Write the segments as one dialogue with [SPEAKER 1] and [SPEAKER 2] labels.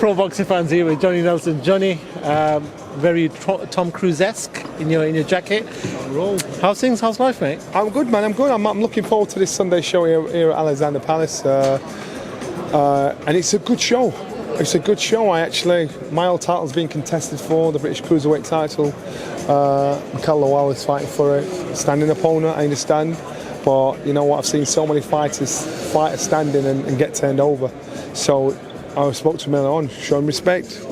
[SPEAKER 1] Pro Boxing Fans here with Johnny Nelson. Johnny, very Tom Cruise-esque in your jacket. How's things? How's life, mate?
[SPEAKER 2] I'm good, man. I'm good. I'm looking forward to this Sunday show here at Alexandra Palace, and it's a good show. It's a good show. My old title's been contested for the British Cruiserweight title. Mikel Lawal is fighting for it. Standing opponent, I understand. But you know what? I've seen so many fighters standing and get turned over. So I spoke to him earlier on, show him respect.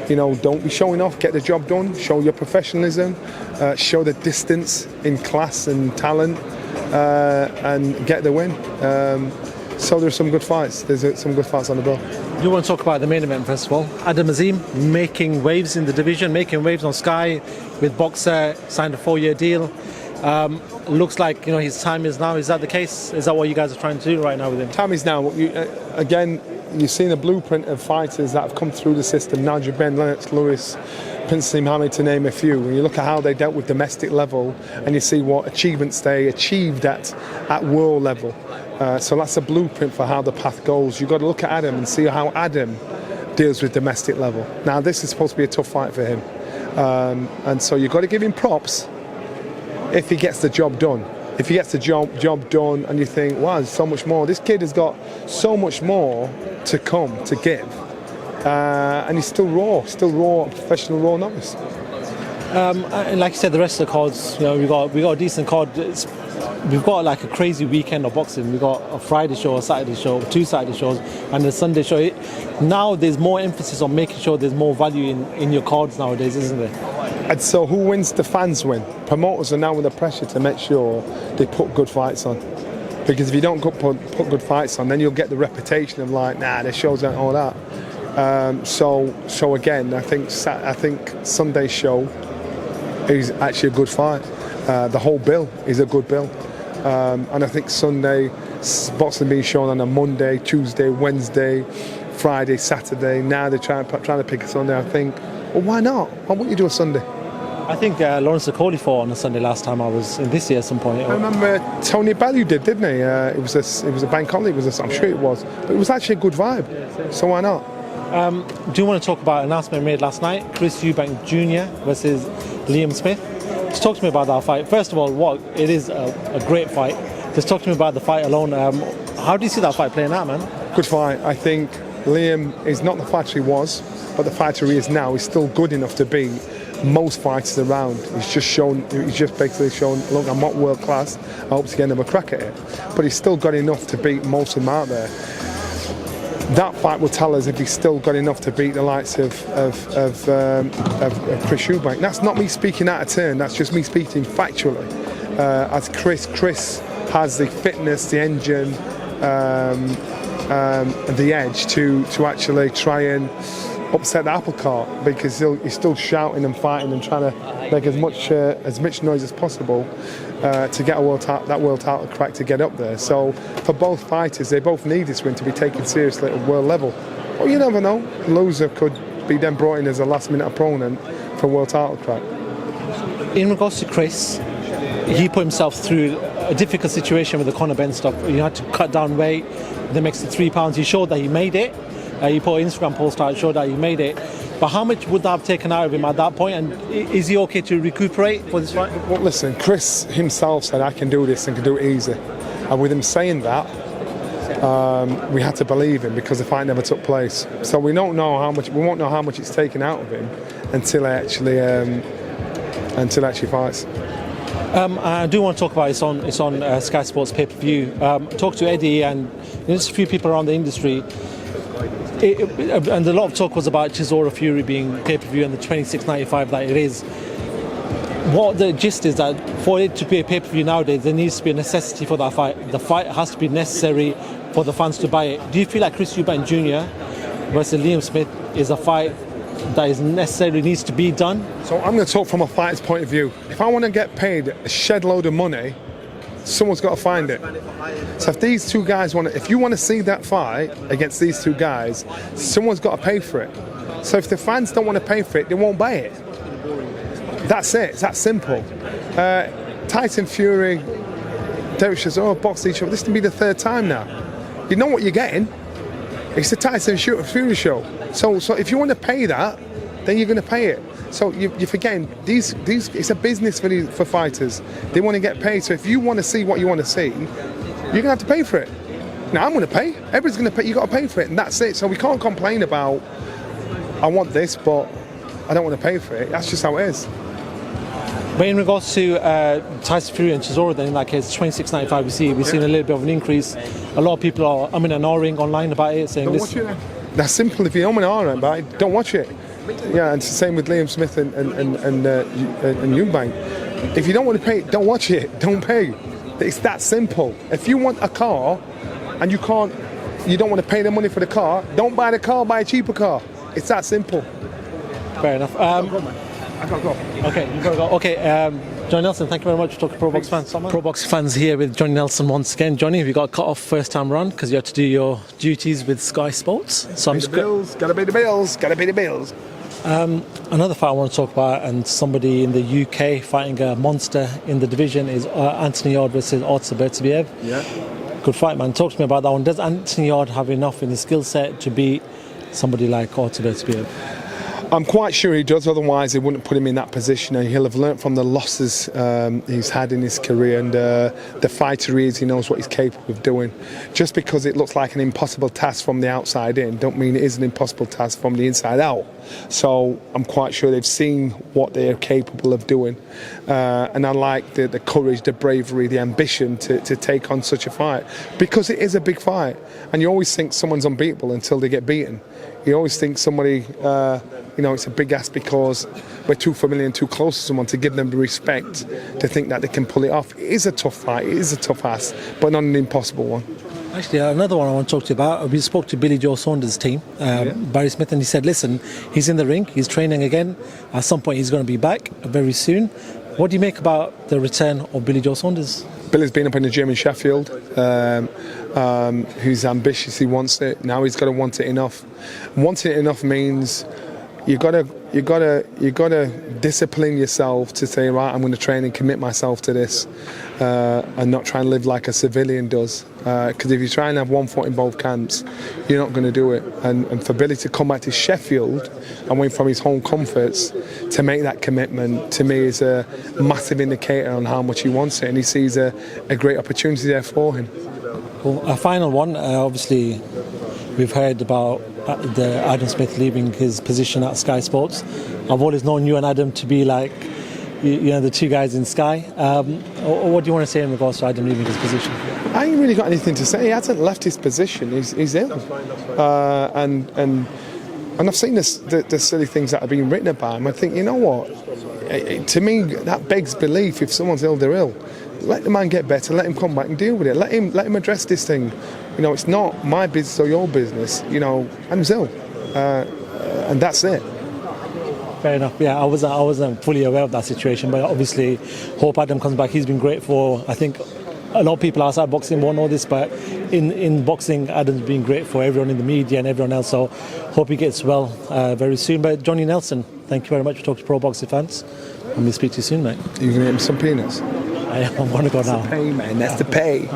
[SPEAKER 2] You know, don't be showing off, get the job done, show your professionalism, show the distance in class and talent, and get the win. So there's some good fights. There's some good fights on the bill.
[SPEAKER 1] You want to talk about the main event first of all? Adam Azim making waves in the division, making waves on Sky with Boxer, signed a 4-year deal. Looks like his time is now. Is that the case? Is that what you guys are trying to do right now with him?
[SPEAKER 2] Time is now. You've seen a blueprint of fighters that have come through the system. Nigel Benn, Lennox Lewis, Prince Mohammed, to name a few. When you look at how they dealt with domestic level, and you see what achievements they achieved at world level. So that's a blueprint for how the path goes. You've got to look at Adam and see how Adam deals with domestic level. Now, this is supposed to be a tough fight for him. And so you've got to give him props if he gets the job done. If he gets the job done and you think, wow, there's so much more. This kid has got so much more to come, to give. And he's still raw, professional raw novice.
[SPEAKER 1] And like you said, the rest of the cards, we got a decent card. We've got like a crazy weekend of boxing. We've got a Friday show, a Saturday show, 2 Saturday shows, and a Sunday show. Now there's more emphasis on making sure there's more value in your cards nowadays, isn't there?
[SPEAKER 2] And so who wins? The fans win. Promoters are now under pressure to make sure they put good fights on. Because if you don't put good fights on, then you'll get the reputation of like, nah, the shows aren't all that. So again, I think Sunday's show is actually a good fight. The whole bill is a good bill. And I think Sunday, boxing being shown on a Monday, Tuesday, Wednesday, Friday, Saturday. Now they're trying to pick a Sunday. I think, well, why not? Why wouldn't you do a Sunday?
[SPEAKER 1] I think Lawrence Okoli fought on a Sunday last time I was in this year at some point.
[SPEAKER 2] I remember Tony Bellew didn't he? It was a bank holiday. I'm sure it was, but it was actually a good vibe. So why not?
[SPEAKER 1] Do you want to talk about an announcement made last night? Chris Eubank Jr. versus Liam Smith. Just talk to me about that fight. First of all, it is a great fight. Just talk to me about the fight alone. How do you see that fight playing out, man? Good
[SPEAKER 2] fight. I think Liam is not the fighter he was, but the fighter he is now is still good enough to beat most fighters around. He's just basically shown, look, I'm not world class. I hope to get another crack at it. But he's still got enough to beat most of them out there. That fight will tell us if he's still got enough to beat the likes of Chris Eubank. That's not me speaking out of turn. That's just me speaking factually. As Chris has the fitness, the engine, the edge to actually try and upset the apple cart, because he's still shouting and fighting and trying to make as much noise as possible to get that world title crack to get up there. So for both fighters, they both need this win to be taken seriously at world level. Well, you never know. Loser could be then brought in as a last-minute opponent for a world title crack.
[SPEAKER 1] In regards to Chris, he put himself through a difficult situation with the Conor Benn stuff. He had to cut down weight, the extra 3 pounds. He showed that he made it. He put an Instagram post out, showed that he made it. But how much would that have taken out of him at that point? And is he okay to recuperate for this fight?
[SPEAKER 2] Well, listen, Chris himself said, I can do this and can do it easy. And with him saying that, we had to believe him, because the fight never took place. So we won't know how much it's taken out of him until he actually fights.
[SPEAKER 1] I do want to talk about it's on Sky Sports pay-per-view. Talk to Eddie and there's a few people around the industry. And a lot of talk was about Chisora Fury being pay-per-view and the $26.95 that it is. What the gist is that for it to be a pay-per-view nowadays, there needs to be a necessity for that fight. The fight has to be necessary for the fans to buy it. Do you feel like Chris Eubank Jr. versus Liam Smith is a fight that is necessarily needs to be done?
[SPEAKER 2] So I'm going to talk from a fighter's point of view. If I want to get paid a shed load of money, someone's got to find it. So if these two guys if you want to see that fight against these two guys, someone's got to pay for it. So if the fans don't want to pay for it, they won't buy it. That's it. It's that simple. Tyson Fury, Derek Chisora boxed each other. This will be the 3rd time now. You know what you're getting. It's the Tyson Fury show. So if you want to pay that, then you're going to pay it. So you're forgetting these. It's a business for fighters. They want to get paid. So if you want to see what you want to see, you're going to have to pay for it. Now I'm going to pay. Everybody's going to pay. You got to pay for it, and that's it. So we can't complain about I want this, but I don't want to pay for it. That's just how it is.
[SPEAKER 1] But in regards to Tyson Fury and Chisora, then in that case, 26.95, we've seen a little bit of an increase. A lot of people are and ahhing online about it, saying
[SPEAKER 2] don't watch it. That's simple. If you're about it, don't watch it. Yeah, and it's the same with Liam Smith and Eubank. If you don't want to pay, don't watch it. Don't pay. It's that simple. If you want a car and you don't want to pay the money for the car, don't buy the car. Buy a cheaper car. It's that simple.
[SPEAKER 1] Fair enough.
[SPEAKER 2] I gotta go.
[SPEAKER 1] Okay, you've got to go. Okay, Johnny Nelson, thank you very much for talking to Pro Box fans. Pro Box fans here with Johnny Nelson once again. Johnny, have you got cut off first time round because you had to do your duties with Sky Sports? So
[SPEAKER 2] gotta pay the bills.
[SPEAKER 1] Another fight I want to talk about, and somebody in the UK fighting a monster in the division, is Anthony Yarde versus Beterbiev.
[SPEAKER 2] Yeah.
[SPEAKER 1] Good fight, man. Talk to me about that one. Does Anthony Yarde have enough in his skill set to beat somebody like Beterbiev?
[SPEAKER 2] I'm quite sure he does, otherwise they wouldn't put him in that position, and he'll have learnt from the losses he's had in his career, and the fighter he is, he knows what he's capable of doing. Just because it looks like an impossible task from the outside in, don't mean it is an impossible task from the inside out. So I'm quite sure they've seen what they're capable of doing, and I like the courage, the bravery, the ambition to take on such a fight, because it is a big fight, and you always think someone's unbeatable until they get beaten. You always think somebody, it's a big ask because we're too familiar and too close to someone to give them the respect to think that they can pull it off. It is a tough fight, it is a tough ask, but not an impossible one.
[SPEAKER 1] Actually, another one I want to talk to you about. We spoke to Billy Joe Saunders' team, Barry Smith, and he said, listen, he's in the ring, he's training again. At some point, he's going to be back very soon. What do you make about the return of Billy Joe Saunders?
[SPEAKER 2] Billy's been up in the gym in Sheffield. Who's ambitious, he wants it. Now he's got to want it enough. Wanting it enough means you got to discipline yourself to say, right, I'm going to train and commit myself to this, and not try and live like a civilian does. Because if you try and have one foot in both camps, you're not going to do it. And for Billy to come back to Sheffield and away from his home comforts to make that commitment, to me, is a massive indicator on how much he wants it, and he sees a great opportunity there for him.
[SPEAKER 1] Well, a final one. Obviously, we've heard about the Adam Smith leaving his position at Sky Sports. I've always known you and Adam to be like, the two guys in Sky. What do you want to say in regards to Adam leaving his position?
[SPEAKER 2] I ain't really got anything to say. He hasn't left his position. He's ill, and I've seen the silly things that have been written about him. I think, you know what? To me, that begs belief. If someone's ill, they're ill. Let the man get better. Let him come back and deal with it. Let him address this thing. It's not my business or your business. Adam's ill, and that's it.
[SPEAKER 1] Fair enough. Yeah, I wasn't fully aware of that situation, but obviously, hope Adam comes back. He's been great for, I think, a lot of people outside boxing won't know this, but in boxing, Adam's been great for everyone in the media and everyone else. So, hope he gets well very soon. But Johnny Nelson, thank you very much for talking to Pro Boxing fans, and we'll speak to you soon, mate.
[SPEAKER 2] You gonna get me some peanuts?
[SPEAKER 1] I want to go now.
[SPEAKER 2] That's the pay, man. That's the pay.